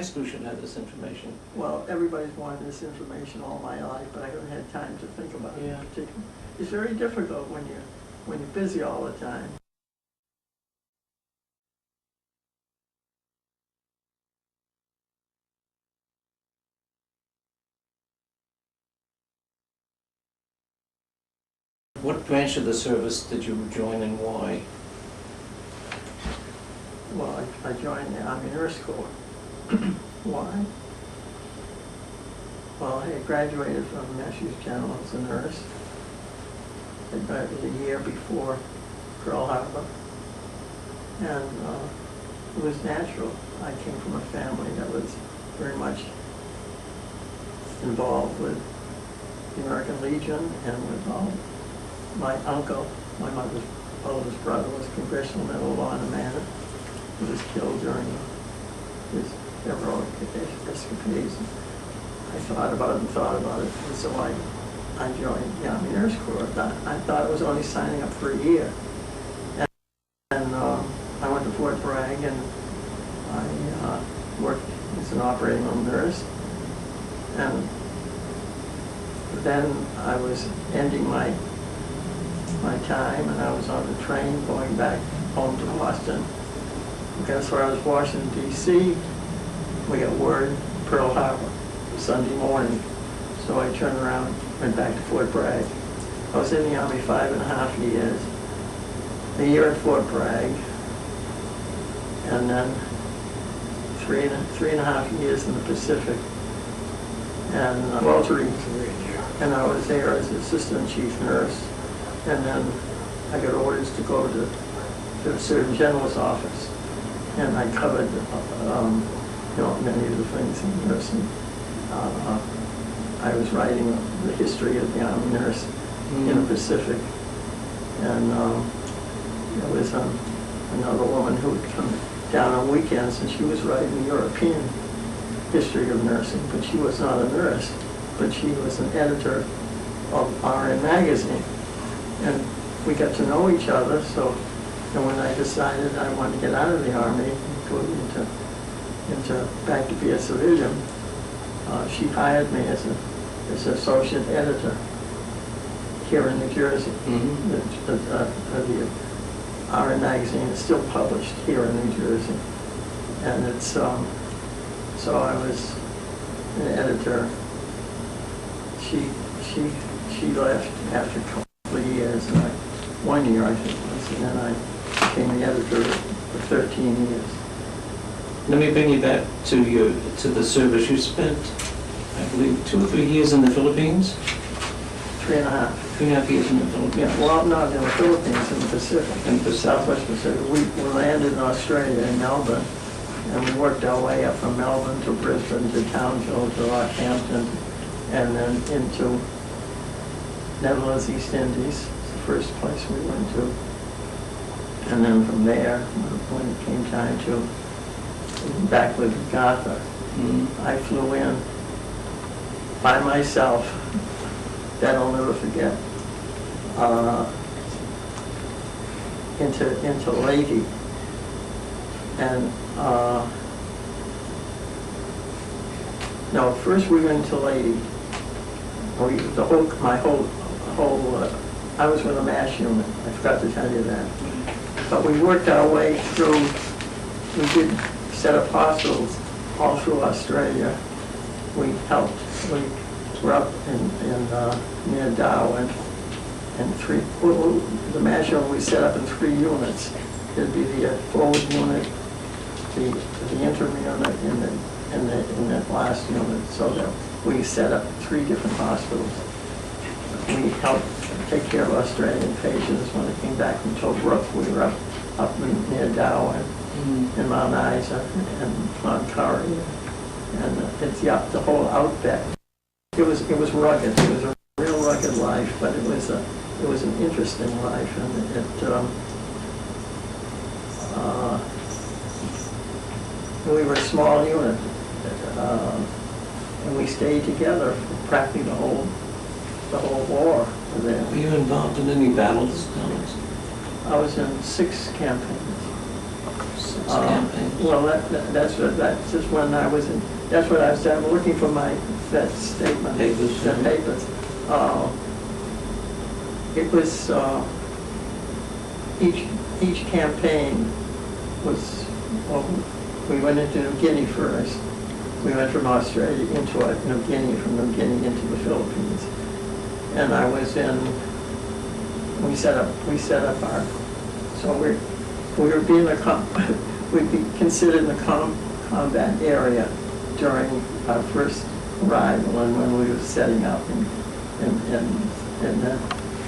high school should have this information. Well, everybody's wanted this information all my life, but I haven't had time to think about it. Yeah. It's very difficult when you're busy all the time. What branch of the service did you join and why? Well, I joined the Army Nurse Corps. Why? Well, I had graduated from Massachusetts General as a nurse. It was a year before Pearl Harbor. And it was natural. I came from a family that was very much involved with the American Legion and with my uncle, my mother's oldest brother, was Congressional Medal of Honor man. He was killed during his heroic escapades. I thought about it, and so I joined the Army Nurse Corps. I thought it was only signing up for a year. And I went to Fort Bragg, and I worked as an operating room nurse. And then I was ending my time, and I was on the train going back home to Boston. Guess where I was, Washington, D.C. We got word, Pearl Harbor, Sunday morning. So I turned around, went back to Fort Bragg. I was in the Army 5.5 years, a year at Fort Bragg, and then three and a half years in the Pacific. And Walter, and I was there as assistant chief nurse. And then I got orders to go to the Surgeon General's office, and I covered, many of the things in nursing. I was writing the history of the Army nurse in the Pacific, and there was another woman who would come down on weekends, and she was writing the European history of nursing, but she was not a nurse, but she was an editor of RN magazine. And we got to know each other, and when I decided I wanted to get out of the Army and go back to be a civilian, she hired me as an associate editor here in New Jersey. The RN magazine is still published here in New Jersey, and it's so I was an editor. She left after a couple of years, and 1 year I think it was, and then I became the editor for 13 years. Let me bring you back to the service. You spent, I believe, 2 or 3 years in the Philippines? 3.5. 3.5 years in the Philippines. Yeah, well, not in the Philippines, in the Pacific. In the Southwest Pacific. We landed in Australia, in Melbourne, and we worked our way up from Melbourne to Brisbane, to Townsville, to Rockhampton, and then into Netherlands, East Indies, the first place we went to. And then from there, when it came time to back with Gotha, I flew in by myself, that I'll never forget, into Leyte. And no, first we went to Leyte. I was with a MASH unit. I forgot to tell you that. But we worked our way through. We did set up hospitals all through Australia. We helped. We were up in near Darwin, and the MASH unit we set up in 3 units. It'd be the forward unit, the interim unit, and that last unit, so that we set up 3 different hospitals. We helped take care of Australian patients when they came back from Tobruk. We were up near Darwin, in Mount Isa, and Mount Curry, and it's the whole outback. It was rugged. It was a real rugged life, but it was an interesting life, and we were a small unit, and we stayed together for practically the whole war there. Were you involved in any battles? I was in 6 campaigns. campaign? Well, that's just when I was in, that's what I started looking for that statement. Papers. The papers. It was, each campaign was, well, we went into New Guinea first. We went from Australia into New Guinea, from New Guinea into the Philippines. And I was in, we set up our, so we were being we'd be considered in the combat area during our first arrival and when we were setting up. And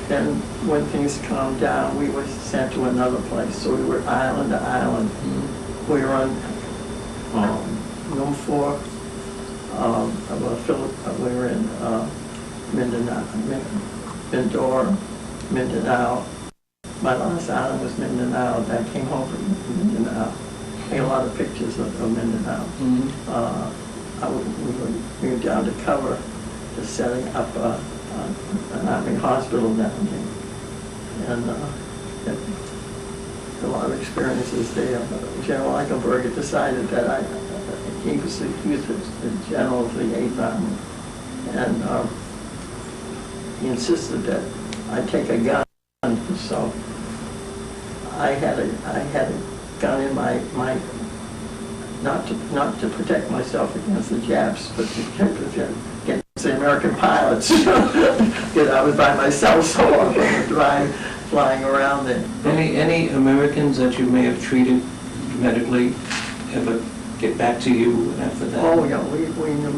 then when things calmed down, we were sent to another place. So we were island to island. We were on Room 4, we were in Mindanao. My last island was Mindanao. I came home from Mindanao. I got a lot of pictures of Mindanao. We were down to cover the setting up an army hospital down there. And a lot of experiences there. General Eichelberger decided that he was the general of the 8th Army. And he insisted that I take a gun. So I had a gun in my not to protect myself against the Japs, but to protect against the American pilots. Because I was by myself so often, flying around there. Any Americans that you may have treated medically ever get back to you after that? Oh yeah, we knew.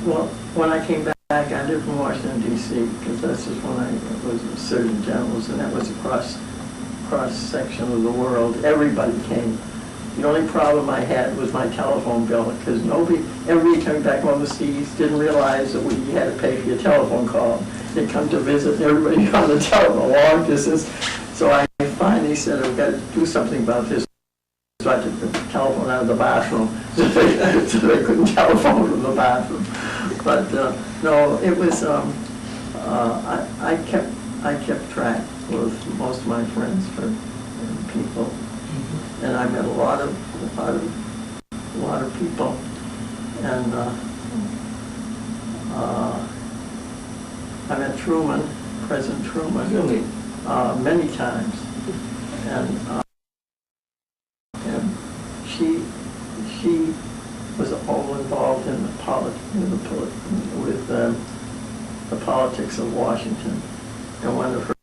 Well, when I came back, I lived in Washington D.C. because that's just when I was a Surgeon General's, and that was a cross section of the world. Everybody came. The only problem I had was my telephone bill, because everybody coming back overseas didn't realize that you had to pay for your telephone call. They'd come to visit everybody on the telephone, long distance. So I finally said, I've got to do something about this. So I took the telephone out of the bathroom, so they couldn't telephone from the bathroom. But no, it was, I kept track with most of my friends and people. And I met a lot of people, and I met Truman, President Truman, Really? Many times, and she was all involved in the politics of Washington, and one of her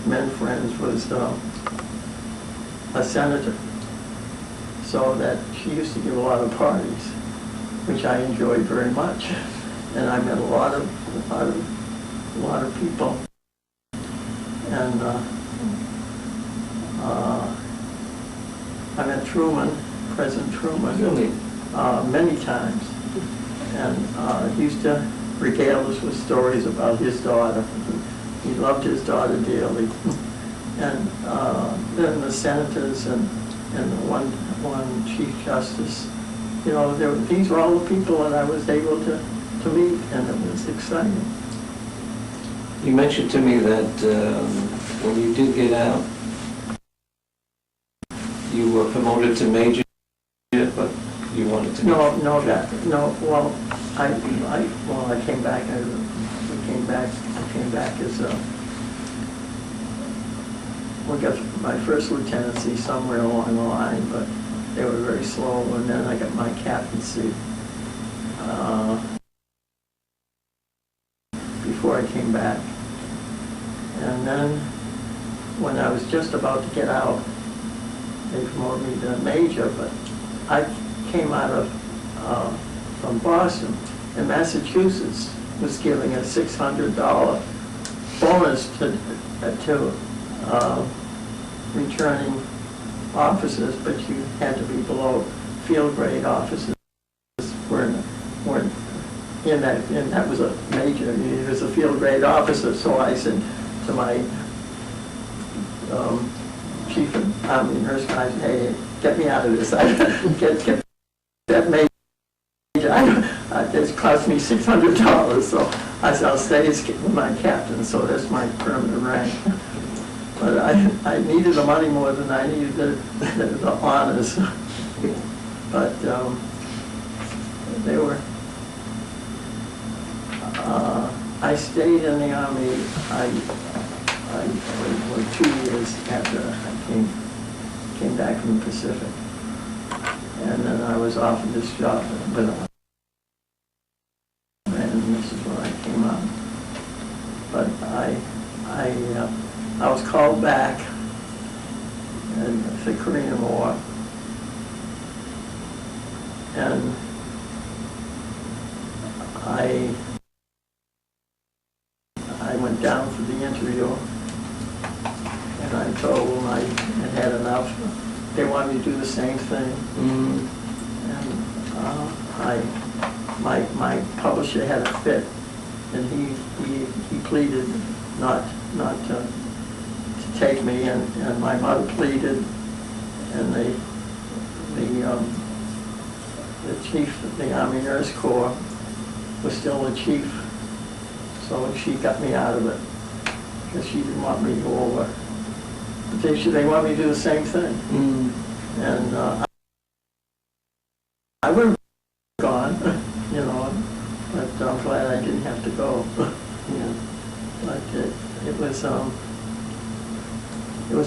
men friends was a senator, so that she used to give a lot of parties, which I enjoyed very much, and I met a lot of people, and I met Truman, President Truman, Really? Many times, and he used to regale us with stories about his daughter. He loved his daughter dearly. And then the senators and one Chief Justice, these were all the people that I was able to meet, and it was exciting. You mentioned to me that when you did get out, you were promoted to major, but you wanted to... Well, I came back. I came back as we got my first lieutenancy somewhere along the line, but they were very slow, and then I got my captaincy before I came back. And then when I was just about to get out, they promoted me to major, but I came out of from Boston, and Massachusetts was giving a $600 bonus to returning officers, but you had to be below field grade officers. weren't in that, and that was a major. He was a field grade officer, so I said to my chief of army nurse guys, hey, get me out of this. Get that major. It's cost me $600, so I said I'll stay as my captain, so that's my permanent rank. But I needed the money more than I needed the honors. But they were, I stayed in the Army, for 2 years after I came back from the Pacific. And then I was offered this job with and this is when I came out. But I was called back in the Korean War, and I went down for the interview, and I told them I had enough. They wanted me to do the same thing, and my publisher had a fit, and he pleaded not to take me, and my mother pleaded, and the chief of the Army Nurse Corps was still the chief, so she got me out of it because she didn't want me to go over. But they want me to do the same thing, and I would have gone, you know, but I'm glad I didn't have to go. Yeah. But it was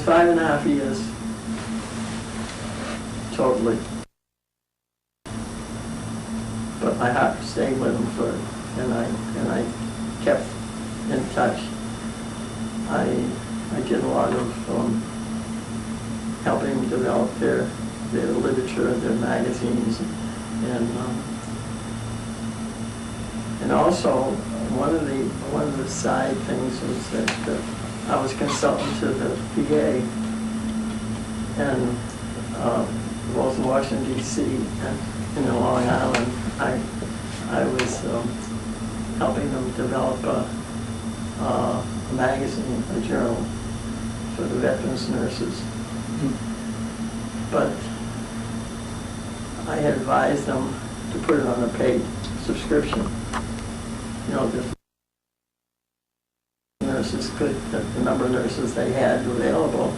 5.5 years totally. But my heart stayed with them for, and I kept in touch. I did a lot of helping them develop their literature, their magazines, and also one of the side things was that I was consultant to the VA, and both in Washington D.C. and in Long Island. I was helping them develop a magazine, a journal for the veterans nurses. But I had advised them to put it on a paid subscription. You know, the nurses could, the number of nurses they had available.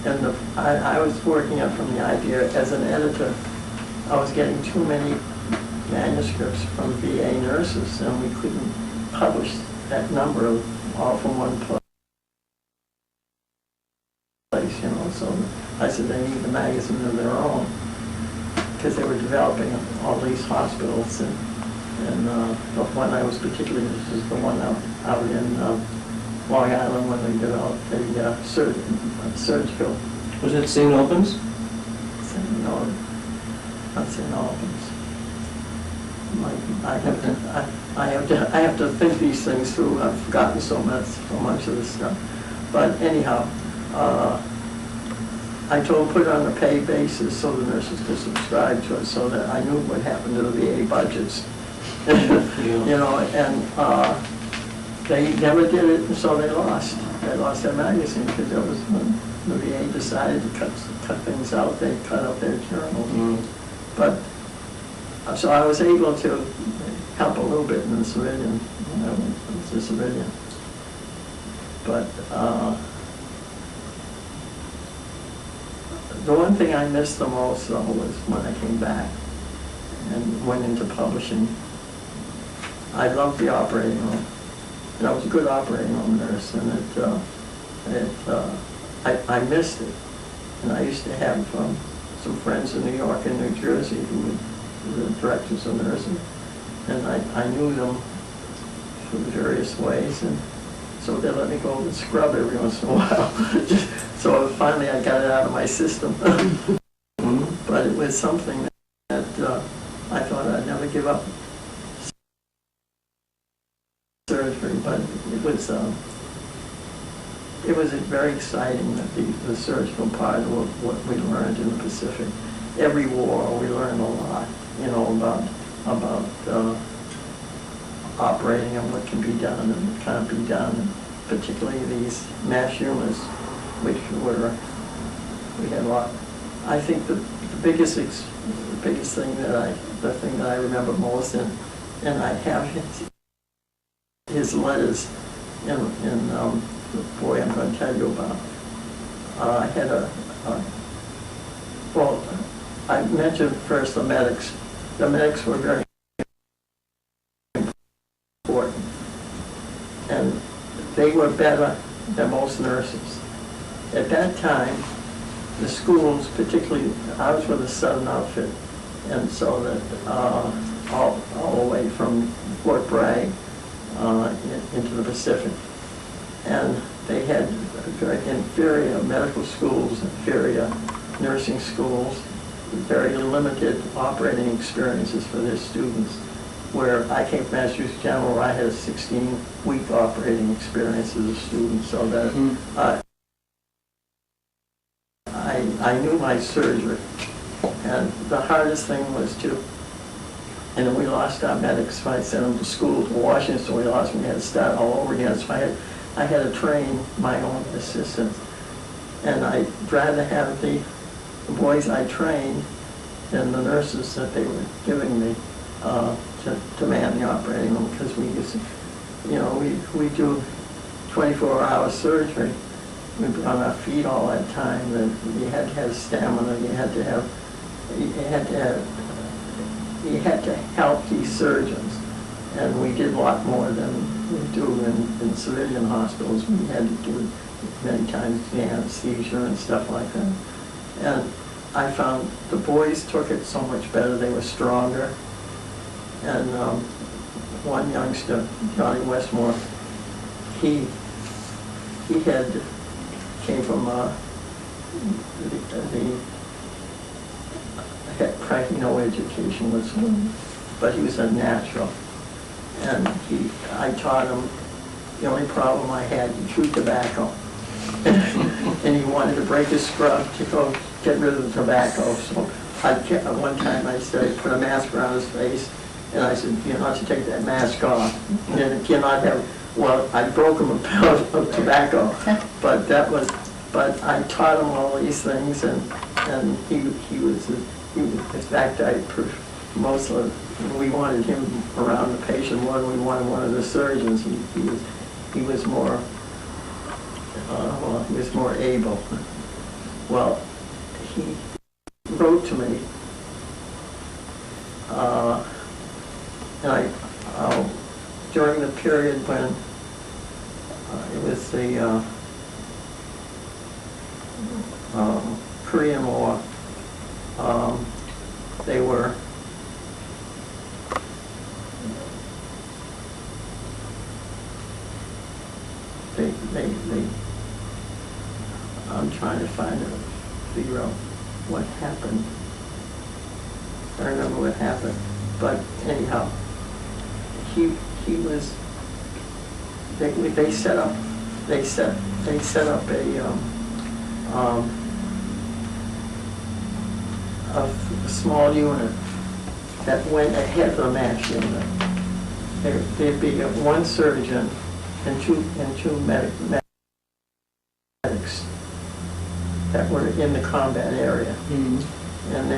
And I was working up from the idea as an editor. I was getting too many manuscripts from VA nurses, and we couldn't publish that number all from one place, you know. So I said they need a magazine of their own, because they were developing all these hospitals, and the one I was particularly interested is the one out in Long Island when they developed a surgical. Was it St. Albans? No, not St. Albans. I have to think these things through. I've forgotten so much of this stuff. But anyhow, I told them put it on a pay basis so the nurses could subscribe to it, so that I knew what happened to the VA budgets. You know, and they never did it, and so they lost their magazine, because that was when the VA decided to cut things out. They cut out their journals. But so I was able to help a little bit in the civilian, you know, as a civilian. But the one thing I missed the most, though, was when I came back and went into publishing. I loved the operating room, and I was a good operating room nurse, and I missed it. And I used to have some friends in New York and New Jersey who were the directors of nursing, and I knew them through various ways, and so they let me go and scrub every once in a while. So finally I got it out of my system. But it was something that I thought I'd never give up surgery, but it was very exciting, that the surgical part of what we learned in the Pacific. Every war we learned a lot, you know, about operating and what can be done and what can't be done, particularly these mass humors, which we had a lot. I think the biggest thing the thing that I remember most, and I have his letters in the boy I'm going to tell you about. I had well, I mentioned first the medics. The medics were very important, and they were better than most nurses. At that time, the schools, particularly, I was with a Southern outfit, and so that all the way from Fort Bragg into the Pacific, and they had very inferior medical schools, inferior nursing schools, very limited operating experiences for their students. Where I came from Massachusetts General, where I had a 16-week operating experience as a student, so that I knew my surgery. And the hardest thing was and then we lost our medics, so I sent them to school to Washington, so we lost them, we had to start all over again. So I had to train my own assistants. And I'd rather have the boys I trained than the nurses that they were giving me to man the operating room, because we used to, we do 24-hour surgery. We'd be on our feet all that time, and you had to have stamina, you had to help these surgeons, and we did a lot more than we do in civilian hospitals. We had to do many times the anesthesia and stuff like that. And I found the boys took it so much better, they were stronger. And one youngster, Johnny Westmore, he came from had practically no education whatsoever, but he was a natural. And I taught him, the only problem I had, he chewed tobacco. And he wanted to break his scrub to go get rid of the tobacco. So one time I said, put a mask around his face, and I said, you're not to take that mask off. And you cannot have, well, I broke him a pound of tobacco, but I taught him all these things, and he was, in fact, we wanted him around the patient more than we wanted one of the surgeons. He was more able. Well, he wrote to me, and during the period when it was the Korean War, they were I'm trying to figure out what happened. I don't remember what happened, but anyhow, he was. They set up a small unit that went ahead of the MASH unit. There'd be one surgeon and two medics that were in the combat area. Mm-hmm. And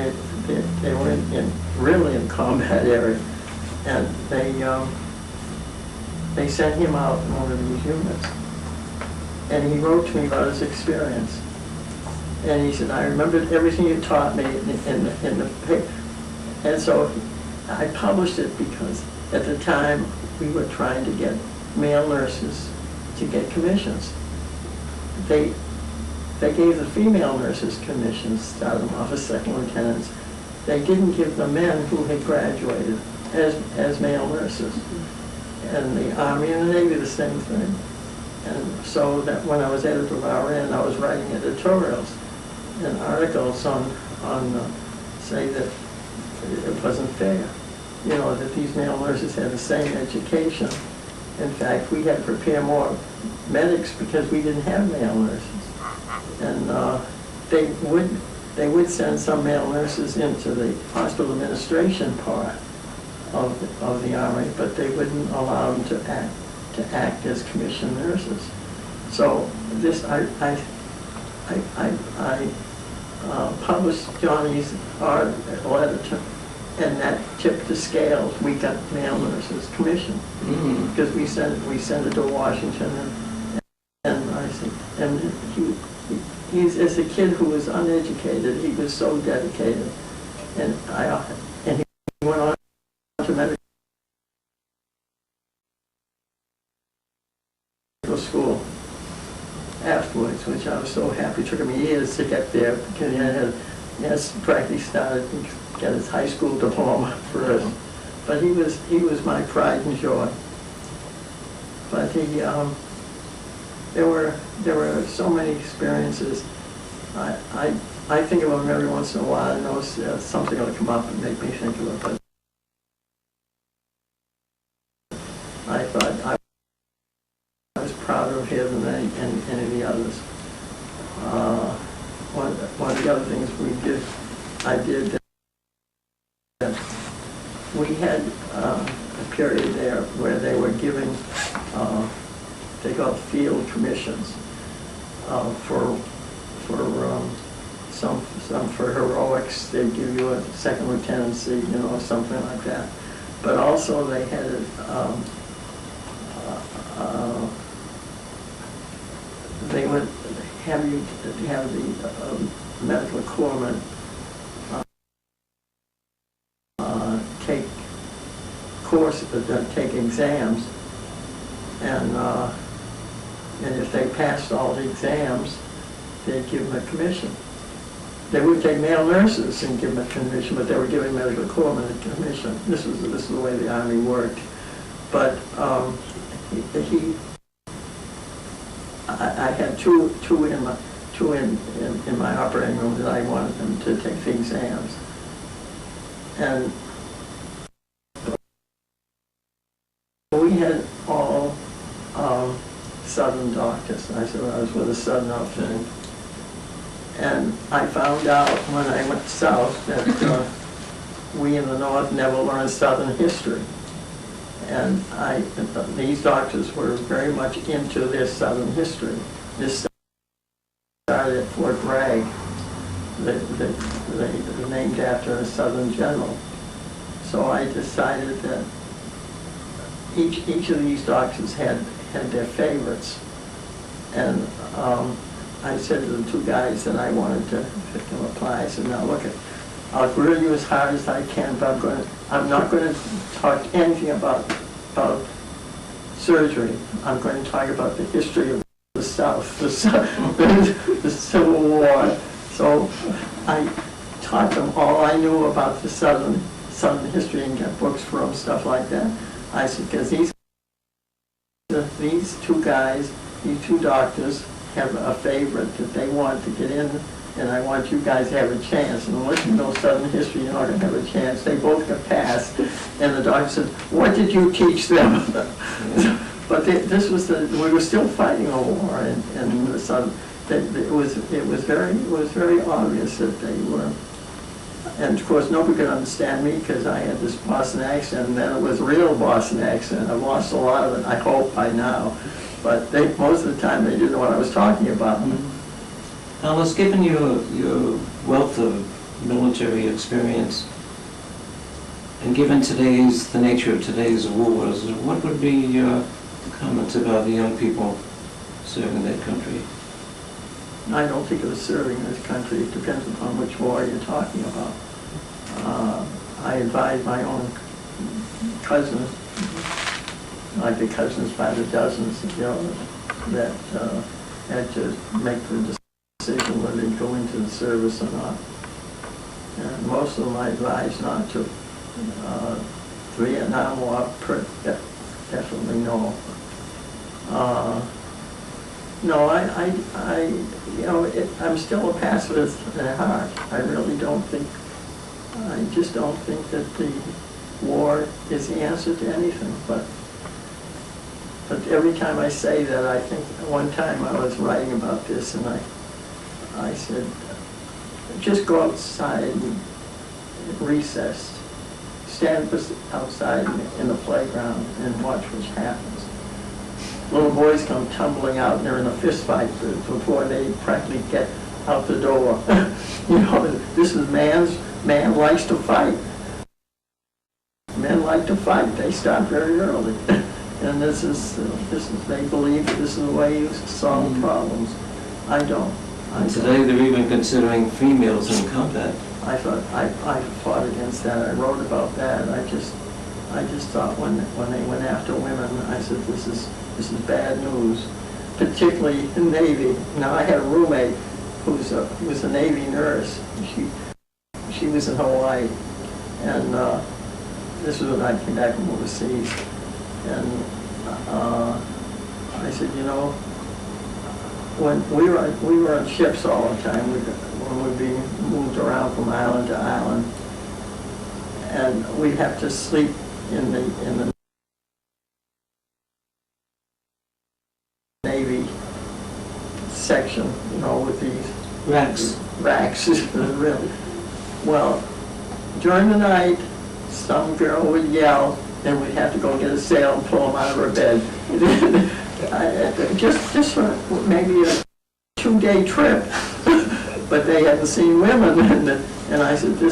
they were really in combat area, and they sent him out in one of these units, and he wrote to me about his experience. And he said, I remembered everything you taught me in the paper. And so I published it because at the time we were trying to get male nurses to get commissions. They gave the female nurses commissions, started them off as second lieutenants. They didn't give the men who had graduated as male nurses. And the Army and the Navy, the same thing. And so that when I was editor of RN, I was writing editorials and articles on say that it wasn't fair, that these male nurses had the same education. In fact, we had to prepare more medics because we didn't have male nurses. And they would send some male nurses into the hospital administration part of the Army, but they wouldn't allow them to act as commissioned nurses. So this I published Johnny's letter to, and that tipped the scales. We got male nurses commissioned because we sent it to Washington, and I said, and he's, as a kid who was uneducated, he was so dedicated. And he went on to medical school afterwards, which I was so happy. It took him years to get there because he had practically started to get his high school diploma first. But he was my pride and joy. But there were so many experiences. I think of him every once in a while. I know something will come up and make me think of it. But I thought I was prouder of him than any of the others. One of the other things I did, we had a period there where they were giving, they called field commissions for some for heroics. They'd give you a second lieutenancy, you know, something like that. But also they had they would have you have the medical corpsman take courses, take exams, and if they passed all the exams, they'd give them a commission. They would take male nurses and give them a commission, but they were giving medical corpsmen a commission. This is the way the Army worked. But I had two in my operating room that I wanted them to take the exams, and we had all Southern doctors. I was with a Southern outfit, and I found out when I went south that we in the North never learned Southern history. And these doctors were very much into their Southern history. This started at Fort Bragg, they named after a Southern general. So I decided that each of these doctors had their favorites. And I said to the two guys that I wanted to apply, I said, now look, I'll grill you as hard as I can, but I'm not going to talk anything about surgery. I'm going to talk about the history of the South, the Civil War. So I taught them all I knew about the Southern history and get books from, stuff like that. I said, because these two guys, these two doctors, have a favorite that they want to get in, and I want you guys to have a chance. And unless you know Southern history, you're not going to have a chance. They both got passed. And the doctor said, what did you teach them? But we were still fighting a war in the Southern. It was very obvious that they were. And of course, nobody could understand me because I had this Boston accent, and then it was real Boston accent. I've lost a lot of it, I hope, by now. But most of the time, they didn't know what I was talking about. Mm-hmm. Alice, given your wealth of military experience, and given the nature of today's wars, what would be your comments about the young people serving that country? I don't think of serving this country. It depends upon which war you're talking about. I advise my own cousins, like the cousins by the dozens, you know, that had to make the decision whether they go into the service or not. And most of them I advise not to. Vietnam War, definitely no. No, I'm still a pacifist at heart. I just don't think that the war is the answer to anything. But every time I say that, I think one time I was writing about this, and I said, just go outside and recess, stand outside in the playground and watch what happens. Little boys come tumbling out and they're in a fist fight before they practically get out the door. You know, this is man likes to fight. Men like to fight. They start very early. And this is they believe that this is the way you solve problems. I don't. And today they're even considering females in combat. I fought against that. I wrote about that. I just thought when they went after women, I said this is bad news, particularly in the Navy. Now I had a roommate who was a Navy nurse. She was in Hawaii, and this was when I came back from overseas. And I said, you know, when we were on ships all the time, when we'd be moved around from island to island, and we'd have to sleep in the Navy section, you know, with these Racks. Really. Well, during the night, some girl would yell, and we'd have to go get a sail and pull them out of her bed. just for maybe a 2-day trip, but they hadn't seen women, and I said, the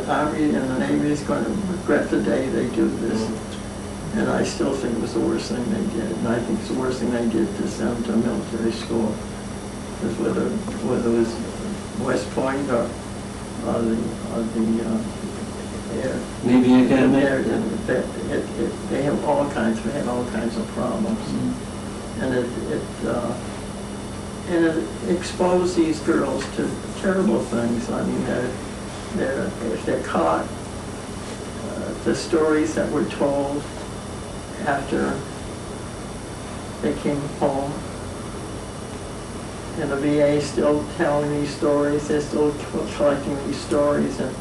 Army and the Navy is going to regret the day they do this. And I still think it was the worst thing they did, and I think it's the worst thing they did to send them to military school. Because whether it was West Point or the Navy Academy. They had all kinds of problems, and it exposed these girls to terrible things. I mean, if they're caught, the stories that were told after they came home. And the VA is still telling these stories, they're still collecting these stories and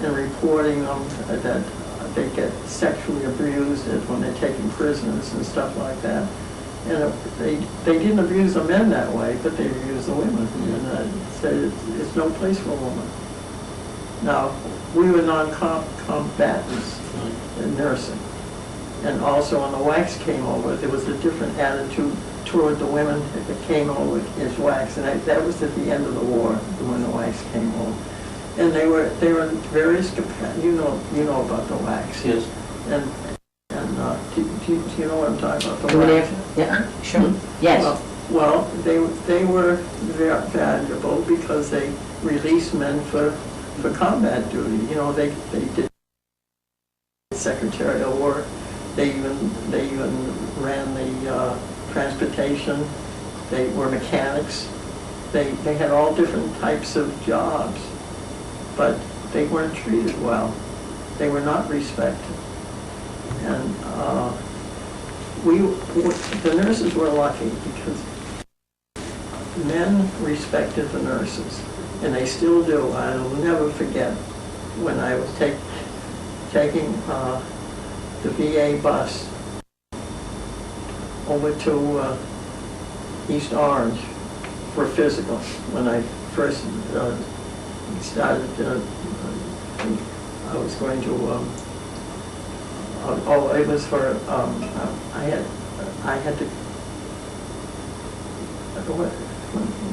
reporting them that they get sexually abused when they're taken prisoners and stuff like that. And they didn't abuse the men that way, but they abused the women. And said it's no place for a woman. Now, we were non-combatants in nursing. And also when the WACs came over, there was a different attitude toward the women that came over as WACs, and that was at the end of the war when the WACs came over. And they were in various capacities. You know about the WACs. Yes. And do you know what I'm talking about? The WACs? Yeah, sure. Yes. Well, they were very valuable because they released men for combat duty. You know, they did secretarial work. They even ran the transportation. They were mechanics. They had all different types of jobs, but they weren't treated well. They were not respected. And the nurses were lucky because men respected the nurses, and they still do. I'll never forget when I was taking the VA bus over to East Orange for physical. When I first started, I was going to, it was for, I had to,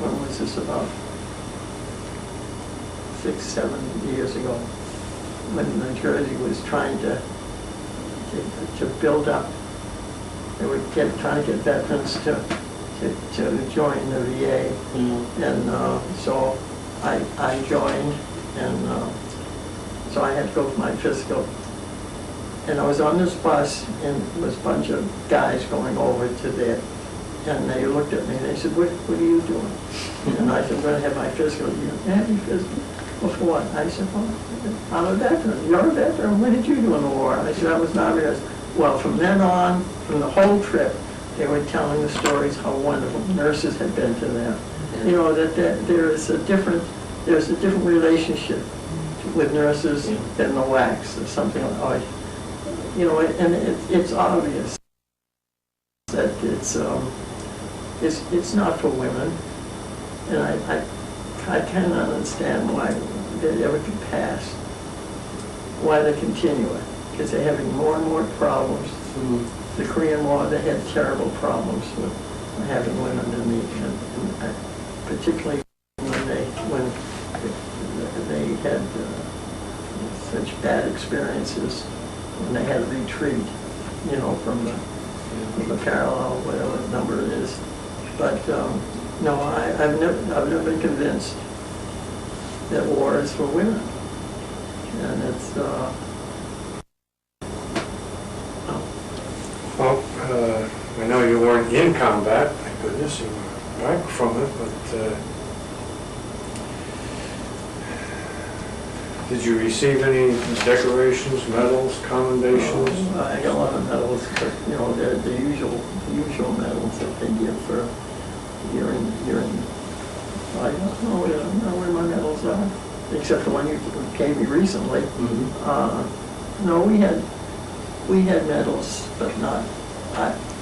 when was this, about 6-7 years ago, when New Jersey was trying to build up. They were trying to get veterans to join the VA, and so I joined, and so I had to go for my physical. And I was on this bus, and there was a bunch of guys going over to there, and they looked at me and they said, "What are you doing?" And I said, "I'm going to have my physical." "You have your physical?" "Well, for what?" I said, "Well, I'm a veteran." "You're a veteran? What did you do in the war?" I said, "I was not arrested." Well, from then on, from the whole trip, they were telling the stories how wonderful nurses had been to them. You know, that there's a different relationship with nurses than the WACs or something like that. You know, and it's obvious that it's not for women, and I cannot understand why they ever could pass, why they continue it, because they're having more and more problems. The Korean War, they had terrible problems with having women in the, particularly when they had such bad experiences when they had to retreat, you know, from the parallel, whatever number it is. But No, I've never been convinced that war is for women. And it's, Well, I know you weren't in combat, thank goodness, you were back from it, but did you receive any decorations, medals, commendations? I got a lot of medals, but, you know, they're the usual medals that they give for year-in. I don't know where my medals are, except the one you gave me recently. No, we had medals, but not,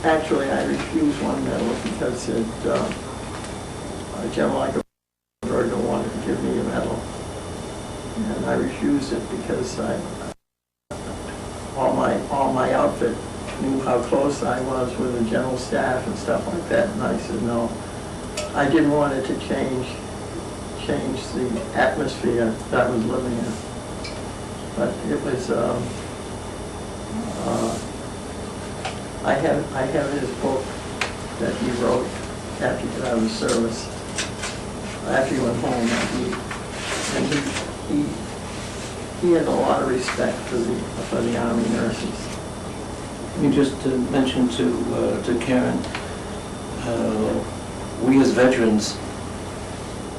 actually, I refused one medal because General Eichelberger wanted to give me a medal. And I refused it because all my outfit knew how close I was with the general staff and stuff like that, and I said no. I didn't want it to change the atmosphere that I was living in. But it was, I have his book that he wrote after he got out of the service, after he went home, and he had a lot of respect for the Army nurses. You just mentioned to Karen, we as veterans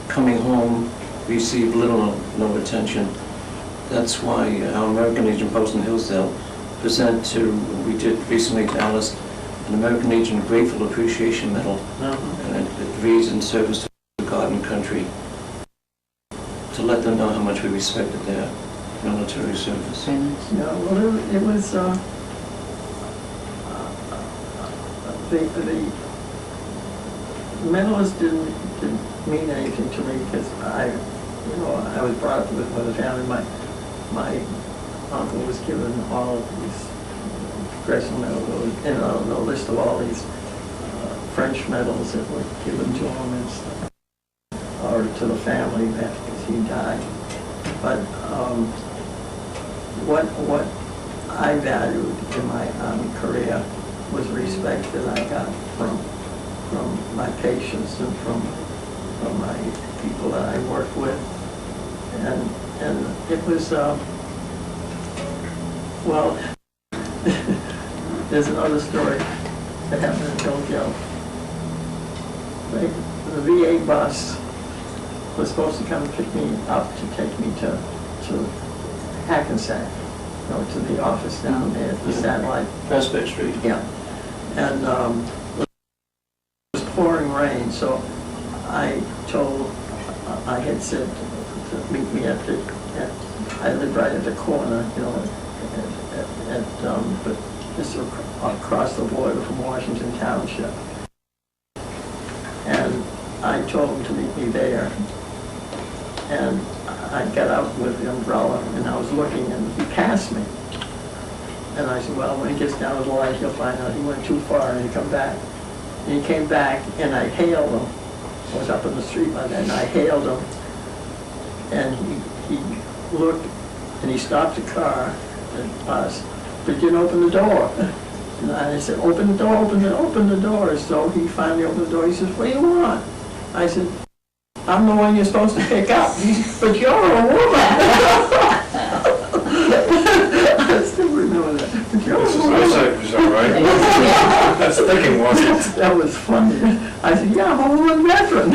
coming home receive little or no attention. That's why our American Legion post in Hillsdale we did recently to Alice, an American Legion Grateful Appreciation Medal. And it reads in service to God and country, to let them know how much we respected their military service. Yeah, well, it was, the medalist didn't mean anything to me because I was brought up with a family. My uncle was given all of these congressional medals, and a list of all these French medals that were given to him and stuff, or to the family because he died. But what I valued in my Army career was respect that I got from my patients and from my people that I worked with, and it was well. There's another story that happened in Tokyo. The VA bus was supposed to come and pick me up to take me to Hackensack, to the office down there at the satellite. Prospect Street. Yeah. And it was pouring rain, so I had said to meet me I lived right at the corner, but just across the border from Washington Township. And I told him to meet me there. And I got out with the umbrella, and I was looking, and he passed me. And I said, well, when he gets down to the light, he'll find out he went too far, and he'll come back. And he came back, and I hailed him. I was up in the street by then, and I hailed him. And he looked, and he stopped the car, the bus, but he didn't open the door. And I said, open the door, open the door. So he finally opened the door. He says, what do you want? I said, I'm the one you're supposed to pick up. He said, but you're a woman. I still remember that. But you're a woman. Eyesight was all right. That's thinking, wasn't it? That was funny. I said, yeah, I'm a woman veteran.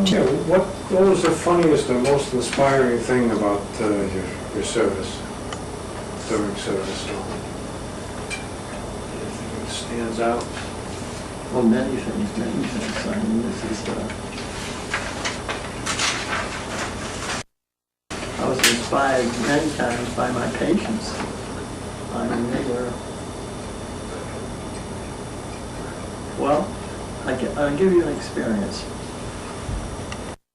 Yeah, what was the funniest or most inspiring thing about your service, during service? Anything that stands out? Well, many things. I mean, this is, I was inspired many times by my patients. I mean, they were, well, I'll give you an experience.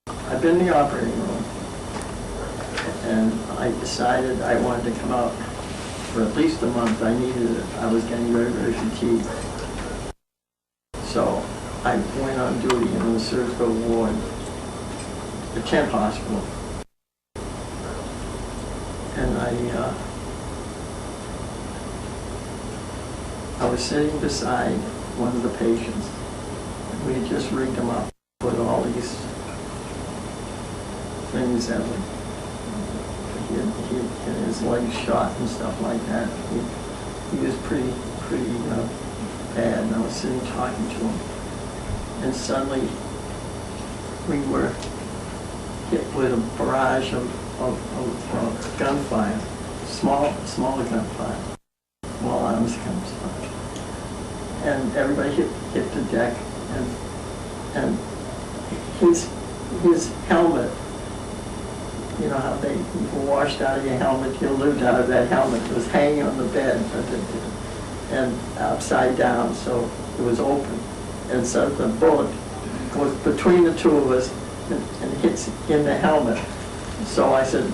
I've been in the operating room, and I decided I wanted to come out for at least a month. I needed it. I was getting very, very fatigued. So I went on duty in the surgical ward, the 10th hospital. And I was sitting beside one of the patients, we just rigged him up with all these things that would, he had his legs shot and stuff like that. He was pretty bad, and I was sitting talking to him. And suddenly, we were hit with a barrage of gunfire, smaller gunfire, small arms gunfire. And everybody hit the deck, and his helmet, you know how they washed out of your helmet, you lived out of that helmet, was hanging on the bed, and upside down, so it was open. And so the bullet goes between the two of us and hits in the helmet. So I said,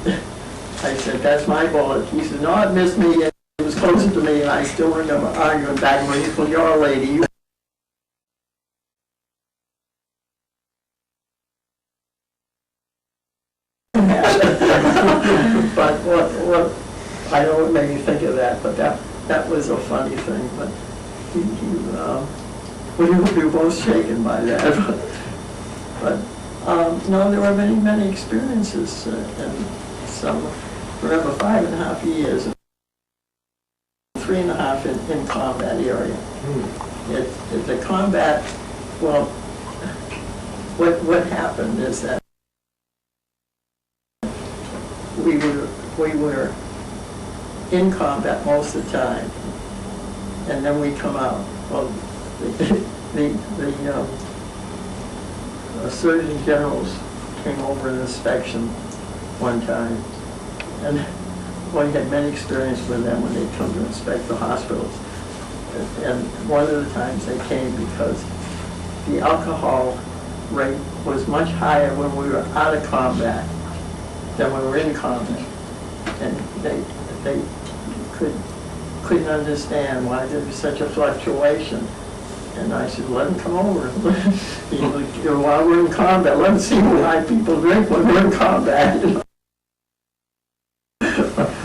that's my bullet. He said, no, it missed me. It was closer to me, and I still remember arguing back when he said, well, you're a lady. You but what I know what made me think of that, but that was a funny thing. But we were both shaken by that. But no, there were many experiences, and some, remember, 5.5 years, 3.5 in combat area. The combat, well, what happened is that we were in combat most of the time, and then we come out. Well, the Surgeon Generals came over an inspection one time, and we had many experience with them when they come to inspect the hospitals. And one of the times they came because the alcohol rate was much higher when we were out of combat than when we were in combat. And they couldn't understand why there was such a fluctuation. And I said, let them come over. While we're in combat, let them see why people drink when we're in combat.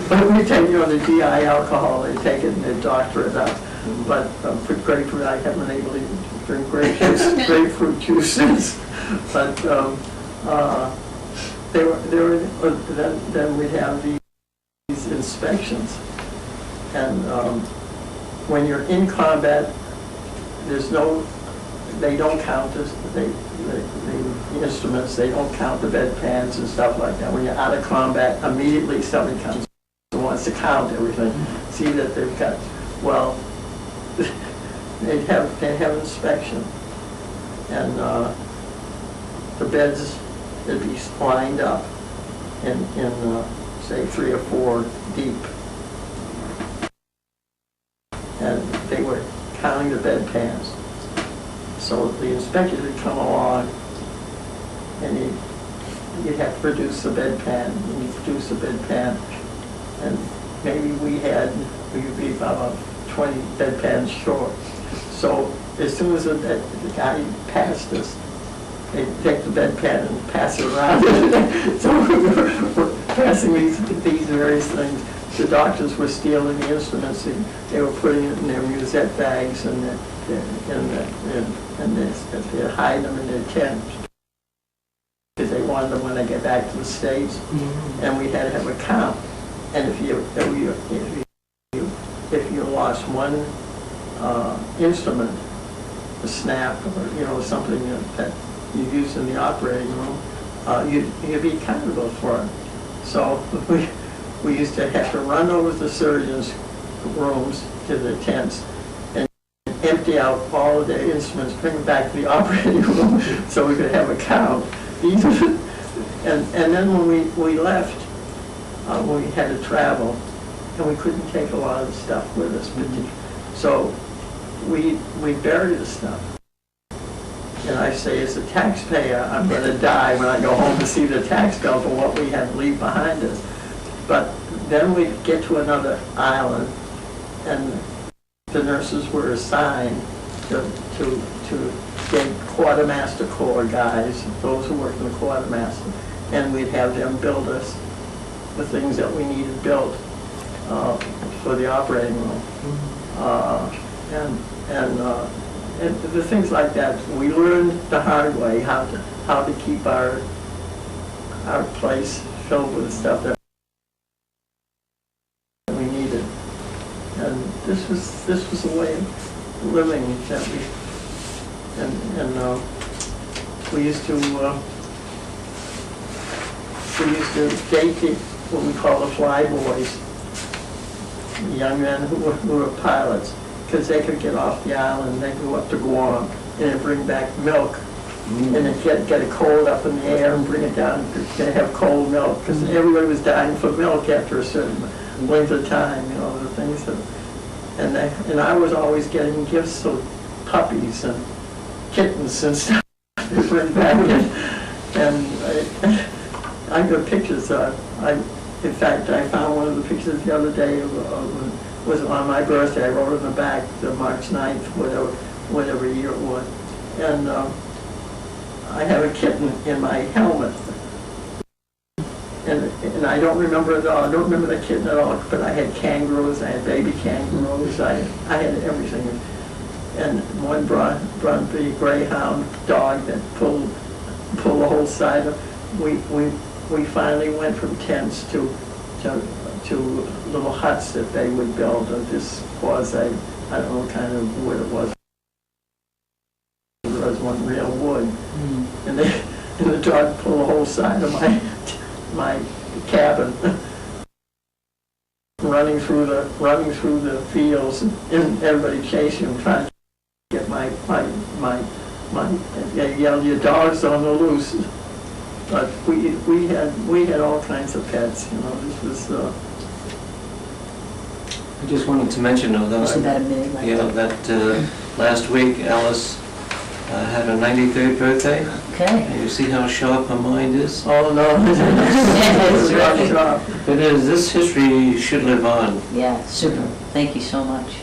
But we take, the GI alcohol, they take it and they doctor it up. But for grapefruit, I haven't been able to drink grapefruit juice since. But then we'd have these inspections. And when you're in combat, they don't count the instruments, they don't count the bedpans and stuff like that. When you're out of combat, immediately somebody comes and wants to count everything, see that they've got, well, they have inspection, and the beds, they'd be lined up in say 3 or 4 deep, and they were counting the bedpans. So the inspector would come along, and you'd have to produce the bedpan, and you produce the bedpan, and maybe we'd be about 20 bedpans short. So as soon as the guy passed us, they'd take the bedpan and pass it around. So we were passing these various things. The doctors were stealing the instruments. They were putting it in their musette bags, and they're hiding them in their tent because they wanted them when they get back to the States. Mm-hmm. And we had to have a count. And if you lost one instrument, a snap, or something that you used in the operating room, you'd be accountable for it. So we used to have to run over to the surgeons' rooms, to the tents, and empty out all of their instruments, bring them back to the operating room so we could have a count. And then when we left, when we had to travel, and we couldn't take a lot of the stuff with us. So we buried the stuff. And I say, as a taxpayer, I'm going to die when I go home to see the tax bill for what we had to leave behind us. But then we'd get to another island, and the nurses were assigned to get quartermaster corps guys, those who worked in the quartermaster, and we'd have them build us the things that we needed built for the operating room. and the things like that, we learned the hard way, how to keep our place filled with stuff that we needed. And this was a way of living that we used to date what we call the fly boys, young men who were pilots, because they could get off the island, they go up to Guam, and then bring back milk, and then get it cold up in the air and bring it down, and have cold milk, because everybody was dying for milk after a certain length of time, you know, the things that, and I was always getting gifts of puppies and kittens and stuff to bring back in, and I got pictures. In fact, I found one of the pictures the other day was on my birthday. I wrote in the back, March 9th, whatever year it was. And I have a kitten in my helmet. And I don't remember it all. I don't remember the kitten at all, but I had kangaroos, I had baby kangaroos, I had everything. And one brought the greyhound dog that pulled the whole side of. We finally went from tents to little huts that they would build. This was I don't know what kind of wood it was. There was one real wood, and the dog pulled the whole side of my cabin, running through the fields, and everybody chasing him, trying to get my they yelled, "Your dog's on the loose." But we had all kinds of pets, you know. This was. I just wanted to mention, though, that, Isn't that a minute like that last week Alice had her 93rd birthday. Okay. And you see how sharp her mind is? Oh, no. Yes, It is. This history should live on. Yeah, super. Thank you so much.